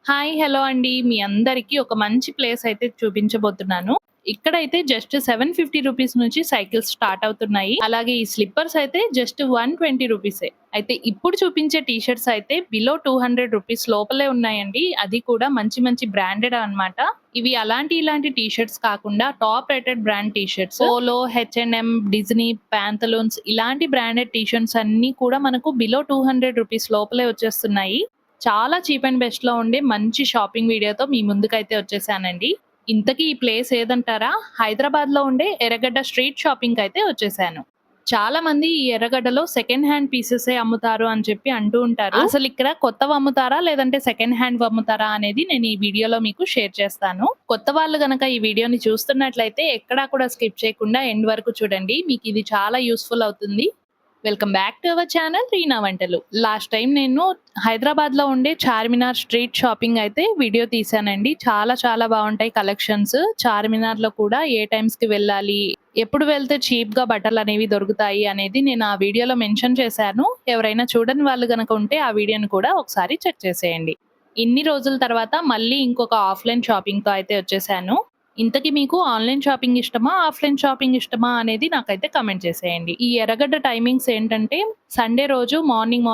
Hi. Hello అండి. మీ అందరికీ ఒక మంచి ప్లేస్ అయితే చూపించబోతున్నాను. ఇక్కడైతే జస్ట్ 750 రూపీస్ నుంచి సైకిల్స్ స్టార్ట్ అవుతున్నాయి. అలాగే ఈ స్లిప్పర్స్ అయితే జస్ట్ 120 రూపీసే. అయితే ఇప్పుడు చూపించే టీ షర్ట్స్ అయితే బిలో 200 రూపీస్ లోపలే ఉన్నాయండి. అది కూడా మంచి మంచి బ్రాండెడ్ అన్నమాట. ఇవి ఇలాంటి టీ షర్ట్స్ కాకుండా top rated brand T shirts. Polo, H and M, Disney, Pantaloons ఇలాంటి బ్రాండెడ్ టీ షర్ట్స్ అన్నీ కూడా మనకు బిలో 200 రూపీస్ లోపలే వచ్చేస్తున్నాయి. చాలా చీప్ అండ్ బెస్ట్‌లో ఉండే మంచి షాపింగ్ వీడియోతో మీ ముందుకైతే వచ్చేసానండి. ఇంతకీ ఈ ప్లేస్ ఏదంటారా? హైదరాబాద్‌లో ఉండే ఎర్రగడ్డ స్ట్రీట్ షాపింగ్‌కైతే వచ్చేసాను. చాలా మంది ఈ ఎర్రగడ్డలో సెకండ్ హ్యాండ్ పీసెసే అమ్ముతారు అని చెప్పి అంటూ ఉంటారు. అసలిక్కడ కొత్తవి అమ్ముతారా? లేదంటే సెకండ్ హ్యాండ్‌వి అమ్ముతారా? అనేది నేను ఈ వీడియోలో మీకు షేర్ చేస్తాను. కొత్త వాళ్ళు గనక ఈ వీడియోని చూస్తున్నట్లయితే ఎక్కడా కూడా స్కిప్ చేయకుండా ఎండ్ వరకు చూడండి. మీకిది చాలా యూజ్‌ఫుల్ అవుతుంది. Welcome back to our channel Reena వంటలు. లాస్ట్ టైం నేను హైదరాబాద్‌లో ఉండే చార్మినార్ స్ట్రీట్ షాపింగ్ అయితే వీడియో తీశానండి. చాలా బావుంటాయి కలెక్షన్స్. చార్మినార్‌లో కూడా ఏ టైమ్స్‌కి వెళ్ళాలి, ఎప్పుడు వెళ్తే చీప్‌గా బట్టలనేవి దొరుకుతాయి అనేది నేను ఆ వీడియోలో మెన్షన్ చేశాను. ఎవరైనా చూడని వాళ్ళు గనక ఉంటే ఆ వీడియోని కూడా ఒకసారి చెక్ చేసేయండి. ఇన్ని రోజుల తర్వాత మళ్ళీ ఇంకొక ఆఫ్‌లైన్ షాపింగ్‌తో అయితే వచ్చేసాను. ఇంతకీ మీకు ఆన్‌లైన్ షాపింగ్ ఇష్టమా? ఆఫ్‌లైన్ షాపింగ్ ఇష్టమా? అనేది నాకైతే కామెంట్ చేసేయండి. ఈ ఎర్రగడ్డ టైమింగ్స్ ఏంటంటే సండే రోజు మార్నింగ్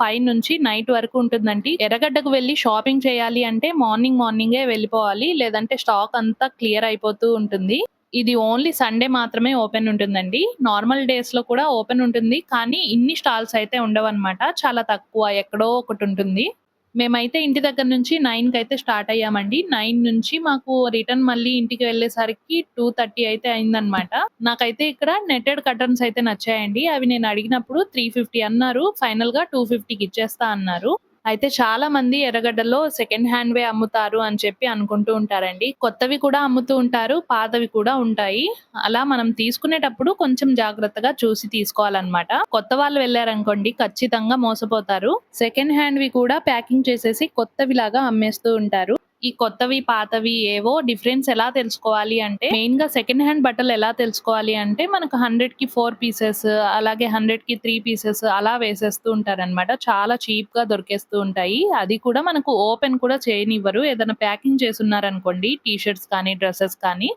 5 నుంచి నైట్ వరకు ఉంటుందండి. ఎర్రగడ్డకు వెళ్లి షాపింగ్ చేయాలి అంటే మార్నింగే వెళ్ళిపోవాలి. లేదంటే స్టాక్ అంతా క్లియర్ అయిపోతూ ఉంటుంది. ఇది ఓన్లీ సండే మాత్రమే ఓపెన్ ఉంటుందండి. నార్మల్ డేస్‌లో కూడా ఓపెన్ ఉంటుంది. కానీ ఇన్ని స్టాల్స్ అయితే ఉండవన్నమాట. చాలా తక్కువ ఎక్కడో ఒకటుంటుంది. మేమైతే ఇంటి దగ్గర నుంచి 9:00కైతే స్టార్ట్ అయ్యామండి. 9 నుంచి మాకు రిటర్న్ మళ్ళీ ఇంటికి వెళ్ళేసరికి 2:30 అయితే అయిందనమాట. నాకైతే ఇక్కడ నెట్టెడ్ కర్టన్స్ అయితే నచ్చాయండి. అవి నేను అడిగినప్పుడు 350 అన్నారు. ఫైనల్‌గా 250కి ఇచ్చేస్తా అన్నారు. అయితే చాలా మంది ఎర్రగడ్డలో సెకండ్ హ్యాండ్‌వే అమ్ముతారు అని చెప్పి అనుకుంటూ ఉంటారండి. కొత్తవి కూడా అమ్ముతూ ఉంటారు. పాతవి కూడా ఉంటాయి. అలా మనం తీసుకునేటప్పుడు కొంచెం జాగ్రత్తగా చూసి తీసుకోవాలన్నమాట. కొత్త వాళ్ళు వెళ్లారనుకోండి ఖచ్చితంగా మోసపోతారు. సెకండ్ హ్యాండ్‌వి కూడా ప్యాకింగ్ చేసేసి కొత్తవిలాగా అమ్మేస్తూ ఉంటారు. ఈ కొత్తవి, పాతవి ఏవో డిఫరెన్స్ ఎలా తెలుసుకోవాలి అంటే మెయిన్‌గా సెకండ్ హ్యాండ్ బట్టలు ఎలా తెలుసుకోవాలి అంటే మనకు 100కి 4 పీసెస్ అలాగే 100కి 3 పీసెస్ అలా వేసేస్తూ ఉంటారనమాట. చాలా చీప్‌గా దొరికేస్తూ ఉంటాయి. అది కూడా మనకు ఓపెన్ కూడా చేయనివ్వరు. ఏదైనా ప్యాకింగ్ చేసున్నారనుకోండి టీ షర్ట్స్ కానీ, డ్రెసెస్ కానీ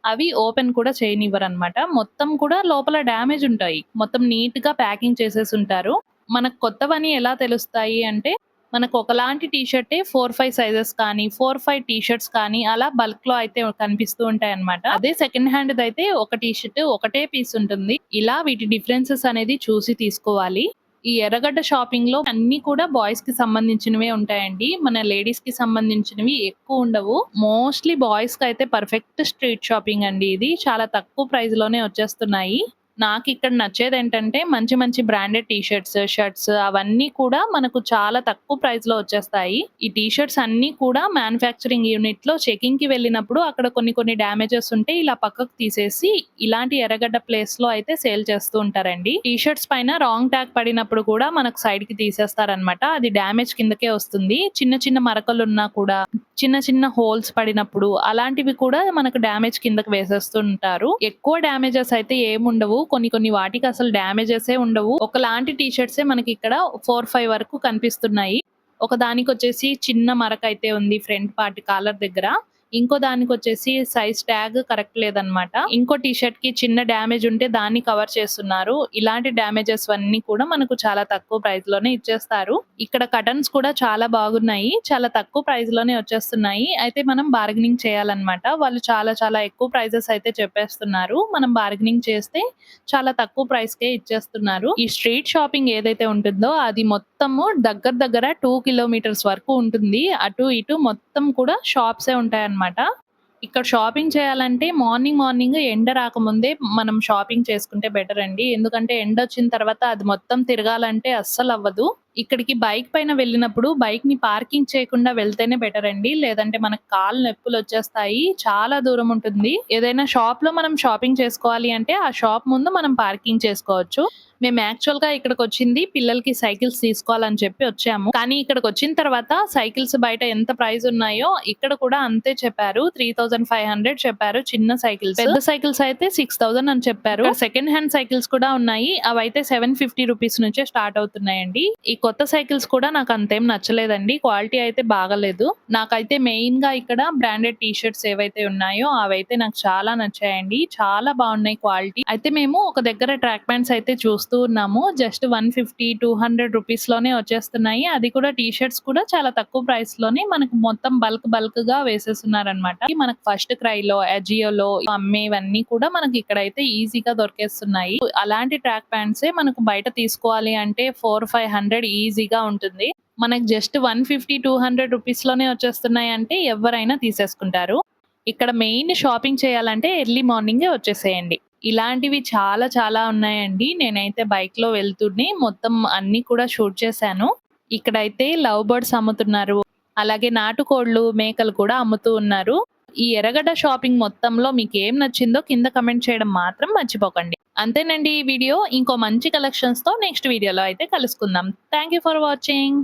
అవి ఓపెన్ కూడా చేయనివ్వరనమాట. మొత్తం కూడా లోపల డ్యామేజ్ ఉంటాయి. మొత్తం నీట్‌గా ప్యాకింగ్ చేసేసుంటారు. మనకు కొత్తవని ఎలా తెలుస్తాయి అంటే మనకు ఒకలాంటి టీ షర్టే 4, 5 సైజెస్ కానీ, 4, 5 టీ షర్ట్స్ కానీ అలా బల్క్‌లో అయితే కనిపిస్తూ ఉంటాయన్నమాట. అదే సెకండ్ హ్యాండ్‌దయితే ఒక టీ షర్ట్ ఒకటే పీస్ ఉంటుంది. ఇలా వీటి డిఫరెన్సెస్ అనేది చూసి తీసుకోవాలి. ఈ ఎర్రగడ్డ షాపింగ్‌లో అన్నీ కూడా బాయ్స్‌కి సంబంధించినవే ఉంటాయండి. మన లేడీస్‌కి సంబంధించినవి ఎక్కువ ఉండవు. మోస్ట్‌లీ బాయ్స్‌కయితే పర్ఫెక్ట్ స్ట్రీట్ షాపింగ్ అండి ఇది. చాలా తక్కువ ప్రైస్‌లోనే వచ్చేస్తున్నాయి. నాకిక్కడ నచ్చేదేంటంటే మంచి బ్రాండెడ్ టీ షర్ట్స్, షర్ట్స్ అవన్నీ కూడా మనకు చాలా తక్కువ ప్రైస్‌లో వచ్చేస్తాయి. ఈ టీ షర్ట్స్ అన్నీ కూడా మ్యానుఫ్యాక్చరింగ్ యూనిట్‌లో చెకింగ్‌కి వెళ్ళినప్పుడు అక్కడ కొన్ని డ్యామేజెస్ ఉంటే ఇలా పక్కకు తీసేసి ఇలాంటి ఎర్రగడ్డ ప్లేస్‌లో అయితే సేల్ చేస్తూ ఉంటారండి. టీ షర్ట్స్ పైన రాంగ్ ట్యాగ్ పడినప్పుడు కూడా మనకు సైడ్‌కి తీసేస్తారనమాట. అది డ్యామేజ్ కిందకే వస్తుంది. చిన్న మరకలున్నా కూడా చిన్న హోల్స్ పడినప్పుడు అలాంటివి కూడా మనకు డ్యామేజ్ కిందకి వేసేస్తుంటారు. ఎక్కువ డ్యామేజెస్ అయితే ఏముండవు. కొన్ని వాటికి అసలు డ్యామేజెసే ఉండవు. ఒకలాంటి టీ షర్ట్సే మనకిక్కడ 4, 5 వరకు కనిపిస్తున్నాయి. ఒకదానికొచ్చేసి చిన్న మరకైతే ఉంది ఫ్రంట్ పార్ట్ కాలర్ దగ్గర. ఇంకో దానికొచ్చేసి సైజ్ ట్యాగ్ కరెక్ట్ లేదనమాట. ఇంకో టీ షర్ట్‌కి చిన్న డ్యామేజ్ ఉంటే దాన్ని కవర్ చేస్తున్నారు. ఇలాంటి డ్యామేజెస్ అన్నీ కూడా మనకు చాలా తక్కువ ప్రైస్‌లోనే ఇచ్చేస్తారు. ఇక్కడ కర్టన్స్ కూడా చాలా బాగున్నాయి. చాలా తక్కువ ప్రైస్‌లోనే వచ్చేస్తున్నాయి. అయితే మనం బార్గెనింగ్ చేయాలన్నమాట. వాళ్ళు చాలా ఎక్కువ ప్రైజెస్ అయితే చెప్పేస్తున్నారు. మనం బార్గెనింగ్ చేస్తే చాలా తక్కువ ప్రైస్‌కే ఇచ్చేస్తున్నారు. ఈ స్ట్రీట్ షాపింగ్ ఏదైతే ఉంటుందో అది మొత్తము దగ్గర 2 కిలోమీటర్స్ వరకు ఉంటుంది. అటు ఇటు మొత్తం కూడా షాప్సే ఉంటాయన్నమాట. ఇక్కడ షాపింగ్ చేయాలంటే మార్నింగ్ ఎండ రాకముందే మనం షాపింగ్ చేసుకుంటే బెటర్ అండి. ఎందుకంటే ఎండొచ్చిన తర్వాత అది మొత్తం తిరగాలంటే అస్సలవ్వదు. ఇక్కడికి బైక్ పైన వెళ్ళినప్పుడు బైక్‌ని పార్కింగ్ చేయకుండా వెళ్తేనే బెటర్ అండి. లేదంటే మనకు కాళ్ళు నొప్పులొచ్చేస్తాయి. చాలా దూరం ఉంటుంది. ఏదైనా షాప్‌లో మనం షాపింగ్ చేసుకోవాలి అంటే ఆ షాప్ ముందు మనం పార్కింగ్ చేసుకోవచ్చు. మేము యాక్చువల్‌గా ఇక్కడికొచ్చింది పిల్లలకి సైకిల్స్ తీసుకోవాలని చెప్పి వచ్చాము. కానీ ఇక్కడికొచ్చిన తర్వాత సైకిల్స్ బయట ఎంత ప్రైస్ ఉన్నాయో ఇక్కడ కూడా అంతే చెప్పారు. 3500 చెప్పారు చిన్న సైకిల్స్. పెద్ద సైకిల్స్ అయితే 6000 అని చెప్పారు. ఇక్కడ సెకండ్ హ్యాండ్ సైకిల్స్ కూడా ఉన్నాయి. అవైతే 750 రూపీస్ నుంచే స్టార్ట్ అవుతున్నాయండి. ఈ కొత్త సైకిల్స్ కూడా నాకు అంతేం నచ్చలేదండి. క్వాలిటీ అయితే బాగాలేదు. నాకైతే మెయిన్‌గా ఇక్కడ బ్రాండెడ్ టీ షర్ట్స్ ఏవైతే ఉన్నాయో అవైతే నాకు చాలా నచ్చాయండి. చాలా బాగున్నాయి క్వాలిటీ. అయితే మేము ఒక దగ్గర ట్రాక్ ప్యాంట్స్ అయితే చూస్తూ ఉన్నాము. జస్ట్ 150, 200 రూపీస్ లోనే వచ్చేస్తున్నాయి. అది కూడా టీ షర్ట్స్ కూడా చాలా తక్కువ ప్రైస్ లోనే మనకు మొత్తం బల్క్ గా వేసేస్తున్నారనమాట. మనకు ఫస్ట్ క్రైలో, అజియోలో అమ్మేవన్నీ కూడా మనకి ఇక్కడైతే ఈజీగా దొరికేస్తున్నాయి. అలాంటి ట్రాక్ ప్యాంట్సే మనకు బయట తీసుకోవాలి అంటే 400-500 ఈజీగా ఉంటుంది. మనకు జస్ట్ 150-200 రూపీస్ లోనే వచ్చేస్తున్నాయి అంటే ఎవరైనా తీసేసుకుంటారు. ఇక్కడ మెయిన్ షాపింగ్ చేయాలంటే ఎర్లీ మార్నింగే వచ్చేసేయండి. ఇలాంటివి చాలా చాలా ఉన్నాయండి. నేనైతే బైక్‌లో వెళ్తూనే మొత్తం అన్నీ కూడా షూట్ చేశాను. ఇక్కడైతే లవ్ బర్డ్స్ అమ్ముతున్నారు. అలాగే నాటుకోళ్ళు, మేకలు కూడా అమ్ముతూ ఉన్నారు. ఈ ఎర్రగడ్డ షాపింగ్ మొత్తంలో మీకేం నచ్చిందో కింద కామెంట్ చేయడం మాత్రం మర్చిపోకండి. అంతేనండి ఈ వీడియో. ఇంకో మంచి కలెక్షన్స్‌తో నెక్స్ట్ వీడియోలో అయితే కలుసుకుందాం. Thank you for watching.